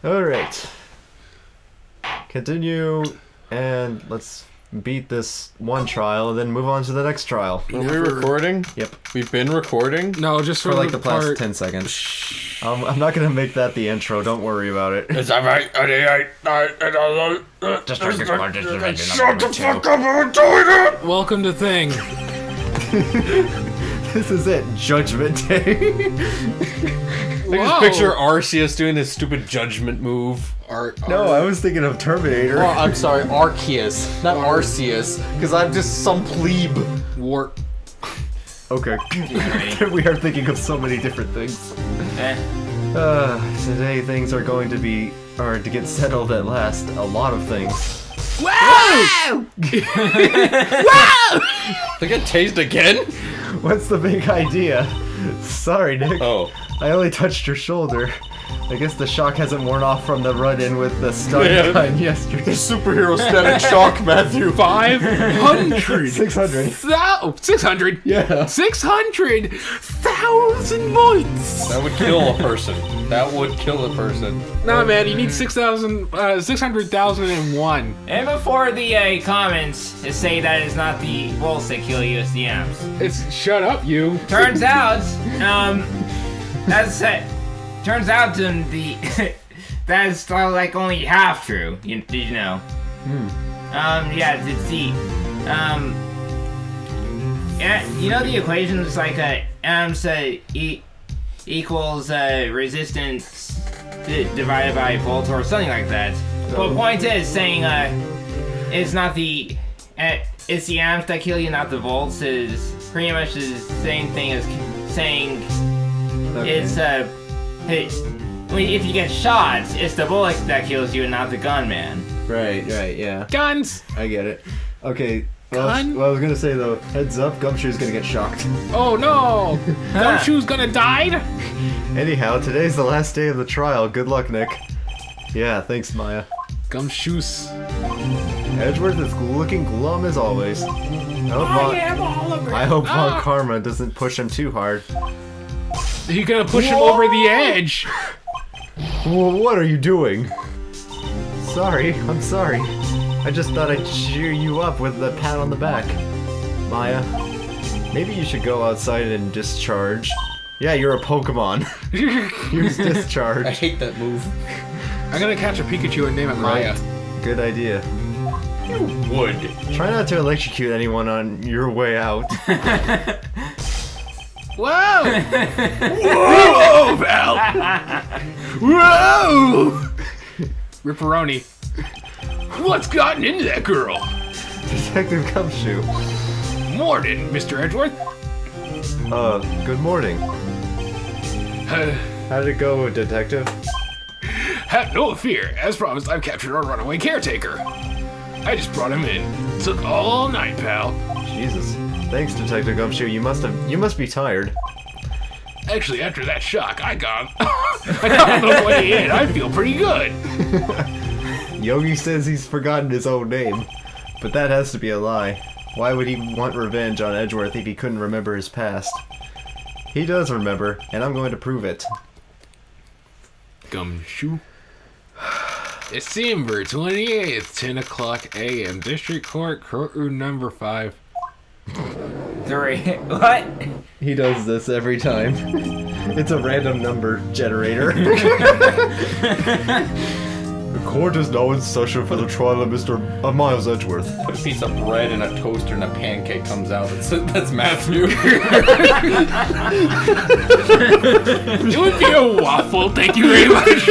Alright. Continue, and let's beat this one trial, and then move on to the next trial. Are we recording? Yep. We've been recording? No, just For like the past 10 seconds. I'm not gonna make that the intro, don't worry about it. It's alright. Just shut the fuck up, I'm doing it! Welcome to Thing. This is it, Judgment Day. I just picture Arceus doing this stupid judgment move. No, I was thinking of Terminator. Oh, I'm sorry, Arceus, not Arceus, because I'm just some plebe. Warp. Okay. We are thinking of so many different things. Today things are going to get settled at last. A lot of things. Wow! They get tased again? What's the big idea? Sorry, Nick. Oh. I only touched your shoulder. I guess the shock hasn't worn off from the run-in with the stun gun yesterday. Superhero static shock, Matthew. 500. 600. 600? Yeah. 600,000 volts. That would kill a person. That would kill a person. Nah, man, you need 600,001. And before the comments to say that it's not the volts that kill you, it's the amps. It's shut up, you. Turns out, turns out that's like only half true. Did you know? Yeah, it's the yeah, you know the equation is like amps equals resistance divided by volt or something like that. Well, the point is saying it's not the it's the amps that kill you, not the volts. Is pretty much the same thing as saying it's hey, if you get shot, it's the bullet that kills you and not the gunman. Right, yeah. Guns. I get it. Okay. Gun? Well, I was gonna say though, heads up, Gumshoe's gonna get shocked. Oh no! Gumshoe's gonna die? Anyhow, today's the last day of the trial. Good luck, Nick. Yeah, thanks, Maya. Gumshoes. Edgeworth is looking glum as always. I hope Von Karma doesn't push him too hard. You're gonna push him over the edge. Well, what are you doing? Sorry, I'm sorry. I just thought I'd cheer you up with a pat on the back. Maya, maybe you should go outside and discharge. Yeah, you're a Pokemon. Use discharge. I hate that move. I'm gonna catch a Pikachu and name it Maya. Good idea. You would. Try not to electrocute anyone on your way out. Whoa! Whoa, pal! Whoa! Ripperoni. What's gotten into that girl? Detective Gumshoe. Morning, Mr. Edgeworth. Good morning. How did it go, Detective? Have no fear. As promised, I've captured our runaway caretaker. I just brought him in. Took all night, pal. Jesus. Thanks, Detective Gumshoe. You must be tired. Actually, after that shock, I got on the way in. I feel pretty good. Yogi says he's forgotten his own name, but that has to be a lie. Why would he want revenge on Edgeworth if he couldn't remember his past? He does remember, and I'm going to prove it. Gumshoe. December 28th, 10 o'clock a.m. District Court, courtroom number 5. 3. What? He does this every time. It's a random number generator. The court is now in session for the trial of Mr. Miles Edgeworth. Put a piece of bread in a toaster and a pancake comes out. That's Matthew. It would be a waffle, thank you very much.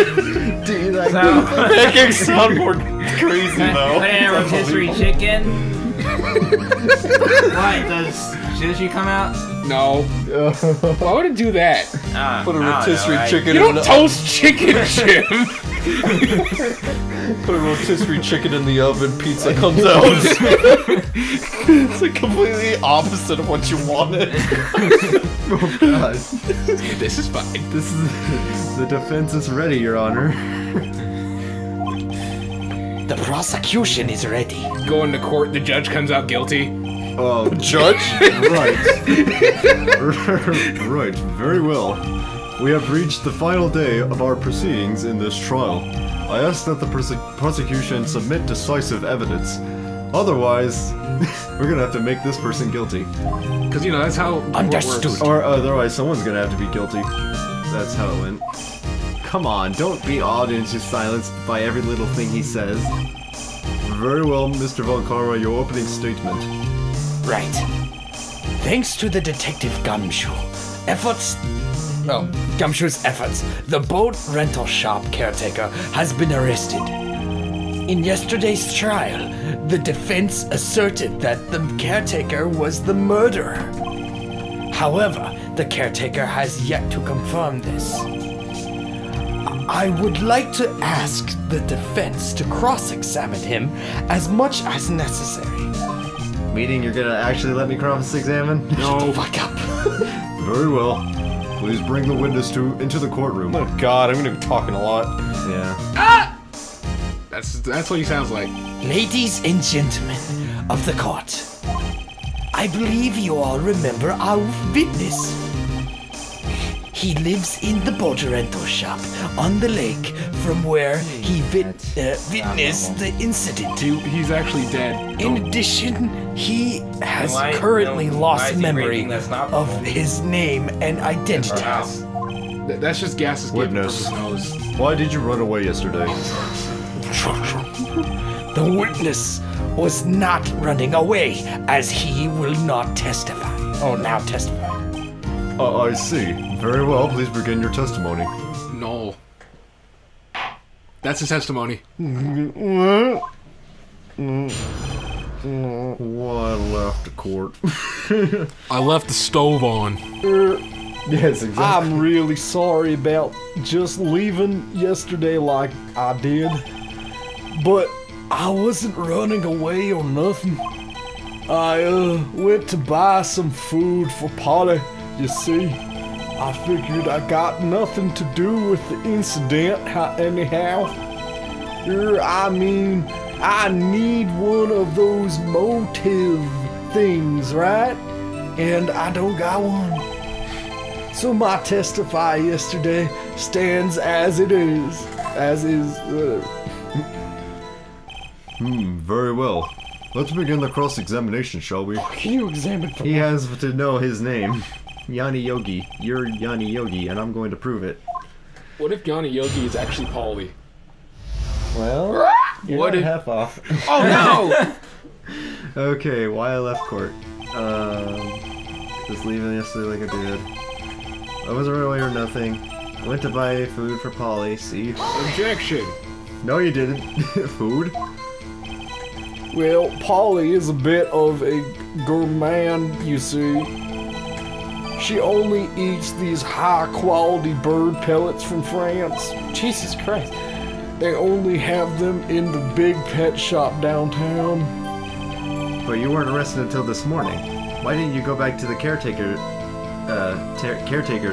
Dude, I Pancakes sound more crazy though. Put in a rotisserie chicken. What? Does sushi come out? No. Why would it do that? Put a rotisserie chicken You in don't toast chicken, Jim. Put a rotisserie chicken in the oven, pizza comes out. It's like completely opposite of what you wanted. Oh god. This is fine. This is... The defense is ready, Your Honor. The prosecution is ready. Going to court, the judge comes out guilty. Oh, Judge? Right. Right, very well. We have reached the final day of our proceedings in this trial. I ask that the prosecution submit decisive evidence. Otherwise, we're gonna have to make this person guilty. Because, you know, that's how Understood. it works. Or otherwise, someone's gonna have to be guilty. That's how it went. Come on, don't be awed into silence by every little thing he says. Very well, Mr. Von Karma, your opening statement. Right. Thanks to the Detective Gumshoe's efforts, the boat rental shop caretaker has been arrested. In yesterday's trial, the defense asserted that the caretaker was the murderer. However, the caretaker has yet to confirm this. I would like to ask the defense to cross-examine him as much as necessary. Meaning you're gonna actually let me cross-examine? No. Fuck up. Very well. Please bring the witness into the courtroom. Oh God, I'm gonna be talking a lot. Yeah. That's what he sounds like. Ladies and gentlemen of the court, I believe you all remember our witness. He lives in the boat rental shop on the lake from where he witnessed the incident. He's actually dead. In addition, he has Why- currently no, why lost is he memory breaking this knob? of his name and identity. That's just gas escaping from Witness. his nose. Why did you run away yesterday? The witness was not running away, as he will not testify. Oh, now testify. I see. Very well, please begin your testimony. No. That's his testimony. Why left the court? I left the stove on. Yes, exactly. I'm really sorry about just leaving yesterday like I did. But I wasn't running away or nothing. I went to buy some food for Polly, you see. I figured I got nothing to do with the incident anyhow. I mean, I need one of those motive things, right? And I don't got one. So my testify yesterday stands as it is. As is, Very well. Let's begin the cross-examination, shall we? Can you examine for He has to know his name. Yanni Yogi. You're Yanni Yogi, and I'm going to prove it. What if Yanni Yogi is actually Paulie? Well, you're What not if- half off. Oh no! Okay, why I left court. Just leaving yesterday like I did. I wasn't running away or nothing. I went to buy food for Polly, see? Objection. No, you didn't. Food? Well, Polly is a bit of a gourmand, you see. She only eats these high-quality bird pellets from France. Jesus Christ. They only have them in the big pet shop downtown. But you weren't arrested until this morning. Why didn't you go back to the caretaker's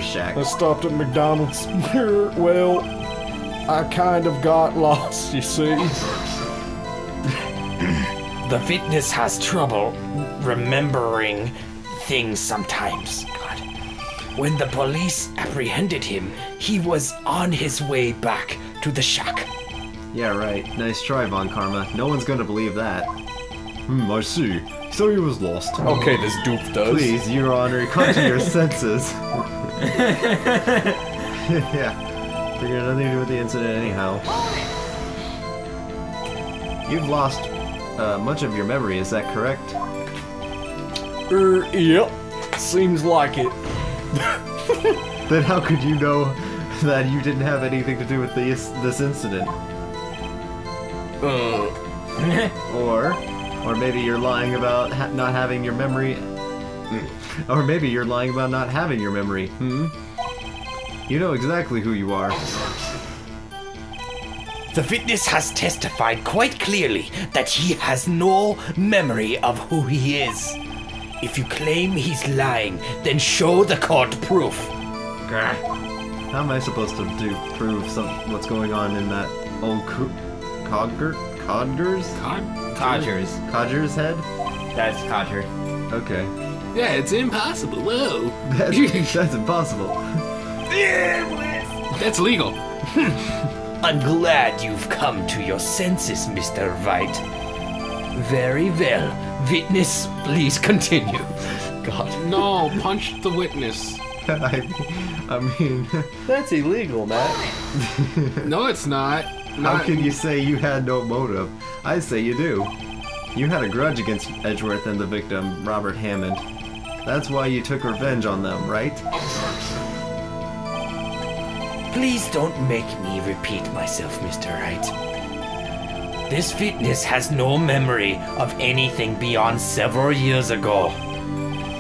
shack? I stopped at McDonald's. Well, I kind of got lost, you see. The witness has trouble remembering things sometimes. God. When the police apprehended him, he was on his way back to the shack. Yeah, right. Nice try, Von Karma. No one's gonna believe that. I see. So he was lost. Okay, this dupe does. Please, Your Honor, come to your senses. Yeah. Figured nothing to do with the incident anyhow. You've lost much of your memory, is that correct? Yep. Seems like it. Then how could you know that you didn't have anything to do with this incident? Or maybe you're lying about not having your memory. Or maybe you're lying about not having your memory. You know exactly who you are. The witness has testified quite clearly that he has no memory of who he is. If you claim he's lying, then show the court proof. How am I supposed to prove what's going on in that old Codger's head? That's Codger. Okay. Yeah, it's impossible. Whoa. That's impossible. That's legal. I'm glad you've come to your senses, Mr. Wright. Very well. Witness, please continue. God, No, punch the witness. I mean, that's illegal, Matt. No, it's not. how can you say you had no motive? I say you do. You had a grudge against Edgeworth and the victim, Robert Hammond. That's why you took revenge on them, right? Please don't make me repeat myself, Mr. Wright. This witness has no memory of anything beyond several years ago.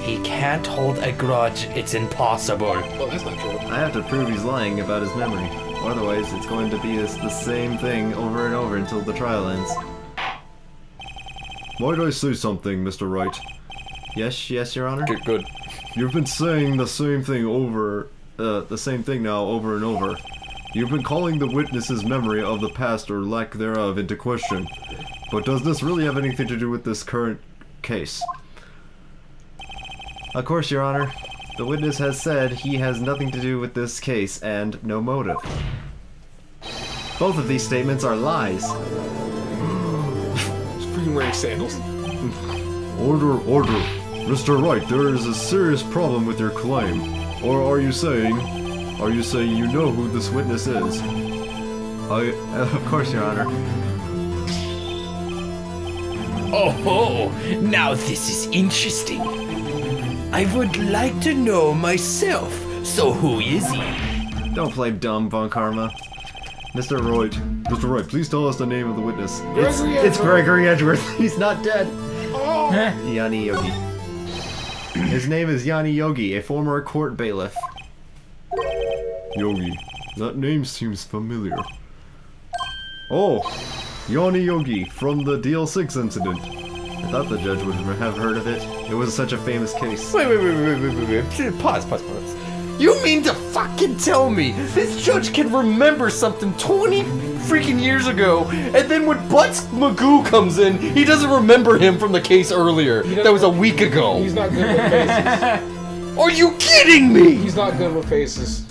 He can't hold a grudge. It's impossible. Well, that's not true. I have to prove he's lying about his memory. Otherwise, it's going to be the same thing over and over until the trial ends. Might I say something, Mr. Wright? Yes, Your Honor? Good. You've been saying the same thing now over and over. You've been calling the witness's memory of the past or lack thereof into question. But does this really have anything to do with this current case? Of course, Your Honor. The witness has said he has nothing to do with this case and no motive. Both of these statements are lies. He's freaking wearing sandals. Order. Mr. Wright, there is a serious problem with your claim. Or are you saying you know who this witness is? Of course, Your Honor. Oh, now this is interesting. I would like to know myself. So who is he? Don't play dumb, Von Karma. Mr. Wright, please tell us the name of the witness. It's Gregory Edgeworth. He's not dead. Yanni Yogi. His name is Yanni Yogi, a former court bailiff. Yogi. That name seems familiar. Oh, Yanni Yogi from the DL6 incident. I thought the judge would have heard of it. It was such a famous case. Wait. Pause. You mean to fucking tell me this judge can remember something 20 freaking years ago, and then when Butts Magoo comes in, he doesn't remember him from the case earlier? That was a week ago. He's not good with faces. Are you kidding me? He's not good with faces.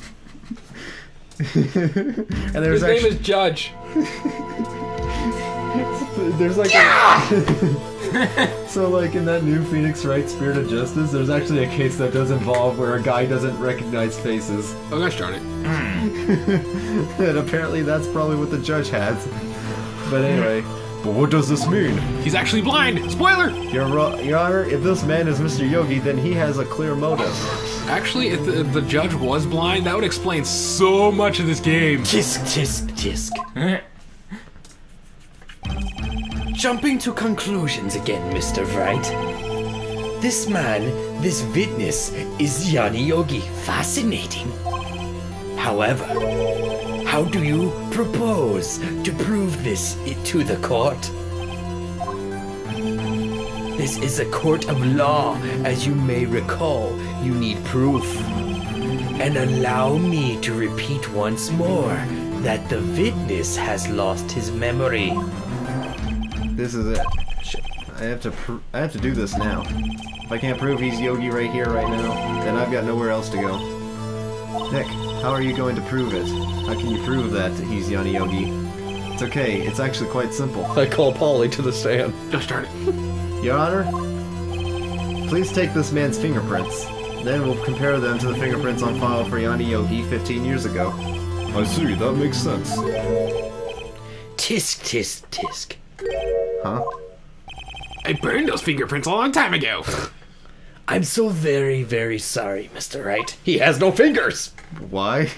And there's His name is Judge. There's like so like in that new Phoenix Wright Spirit of Justice, there's actually a case that does involve where a guy doesn't recognize faces. Oh gosh darn it. And apparently that's probably what the judge has. But anyway. But what does this mean? He's actually blind. Spoiler! Your Honor, if this man is Mr. Yogi, then he has a clear motive. Actually, if the judge was blind, that would explain so much of this game. Tisk. Jumping to conclusions again, Mr. Wright. This witness is Yanni Yogi. Fascinating. However, how do you propose to prove this to the court? This is a court of law. As you may recall, you need proof. And allow me to repeat once more that the witness has lost his memory. This is it. Shit. I have to do this now. If I can't prove he's Yogi right here, right now, then I've got nowhere else to go. Nick, how are you going to prove it? How can you prove that he's Yanni Yogi? It's okay, it's actually quite simple. I call Polly to the stand. Gosh darn it. Your Honor, please take this man's fingerprints. Then we'll compare them to the fingerprints on file for Yanni Yogi 15 years ago. I see, that makes sense. Tisk. Huh? I burned those fingerprints a long time ago. I'm so very, very sorry, Mr. Wright. He has no fingers. Why?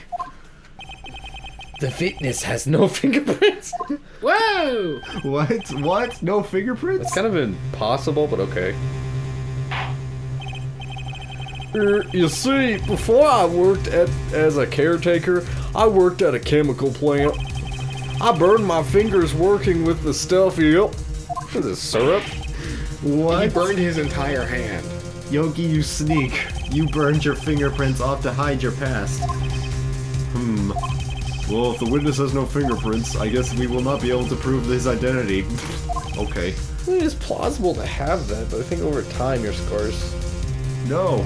The witness has no fingerprints. Whoa! What? No fingerprints? It's kind of impossible, but okay. You see, before I worked as a caretaker, I worked at a chemical plant. I burned my fingers working with the stuff. Yep. What is this, syrup? What? He burned his entire hand. Yogi, you sneak. You burned your fingerprints off to hide your past. Well, if the witness has no fingerprints, I guess we will not be able to prove his identity. Okay. It is plausible to have that, but I think over time your scars. No.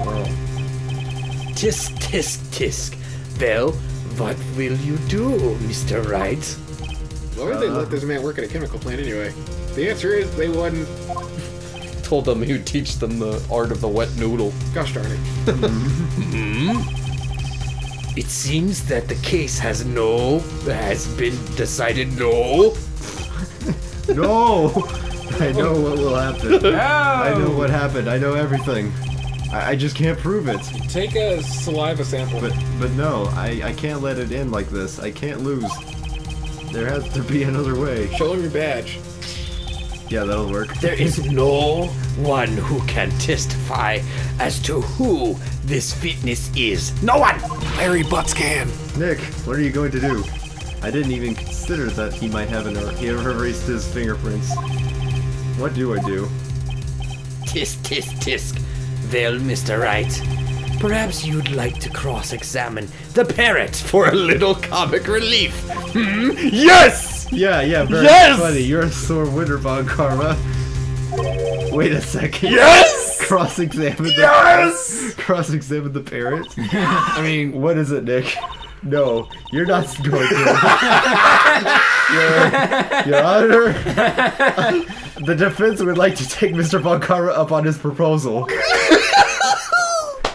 Tisk. Well, what will you do, Mr. Wright? Why would they let this man work at a chemical plant anyway? The answer is they wouldn't. Told them he would teach them the art of the wet noodle. Gosh darn it. It seems that the case has been decided no. No! I know what will happen. I know what happened. I know everything. I just can't prove it. Take a saliva sample. But no, I can't let it in like this. I can't lose. There has to be another way. Show him your badge. Yeah, that'll work. There is no one who can testify as to who this fitness is. No one! Larry Buttscan. Nick, what are you going to do? I didn't even consider that he might have he erased his fingerprints. What do I do? Tisk, tisk, tisk. Well, Mr. Wright, perhaps you'd like to cross-examine the parrot for a little comic relief. Yes! Yeah, very Yes! funny. You're a sore winner, Von Karma. Wait a second. Yes! Cross-examine the Yes! Cross-examine the parrot? I mean, What is it, Nick? No, you're not going to. Your Honor, the defense would like to take Mr. Von Karma up on his proposal.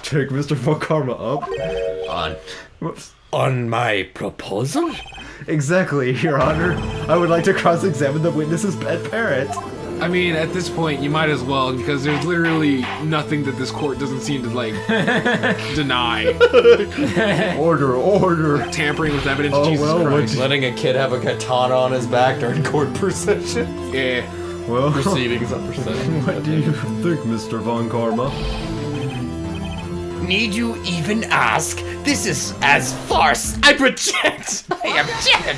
Take Mr. Von Karma up? Whoops. On my proposal? Exactly, Your Honor. I would like to cross-examine the witness's pet parrot. I mean, at this point, you might as well, because there's literally nothing that this court doesn't seem to, like, deny. Order. Tampering with evidence, Oh, Jesus well, Christ. Letting a kid have a katana on his back during court procession. Yeah. Well, Proceedings on procession. what do you think, Mr. Von Karma? Need you even ask? This is as farce. I object. I object.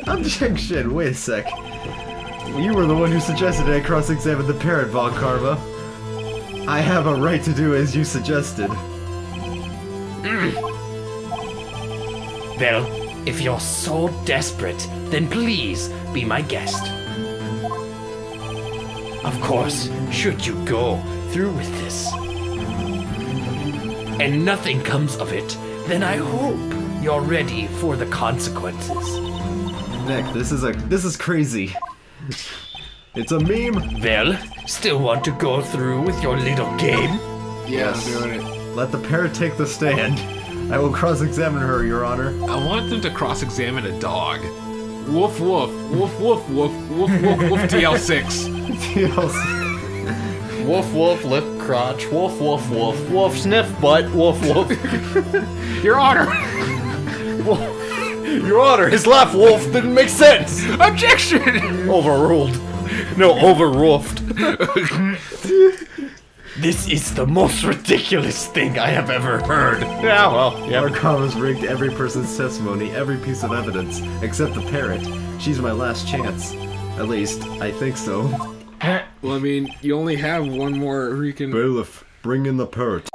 Objection, wait a sec. You were the one who suggested I cross-examine the parrot, Von Karma. I have a right to do as you suggested. Well, if you're so desperate, then please be my guest. Of course, should you go through with this, and nothing comes of it, then I hope you're ready for the consequences. Nick, this is crazy. It's a meme. Well, still want to go through with your little game? Yes. I'm doing it. Let the parrot take the stand. I will cross-examine her, Your Honor. I want them to cross-examine a dog. Woof, woof, woof, woof, woof, woof, woof, woof, TL6. Woof, woof, lip, crotch, woof, woof, woof, woof, sniff, butt, woof, woof. Your Honor. Your Honor, his laugh wolf didn't make sense. Objection. Overruled. No, overroofed. This is the most ridiculous thing I have ever heard. Yeah, well, yeah. Von Karma's rigged every person's testimony, every piece of evidence, except the parrot. She's my last chance. At least, I think so. Well, I mean, you only have one more who you can... Bailiff, bring in the parrot.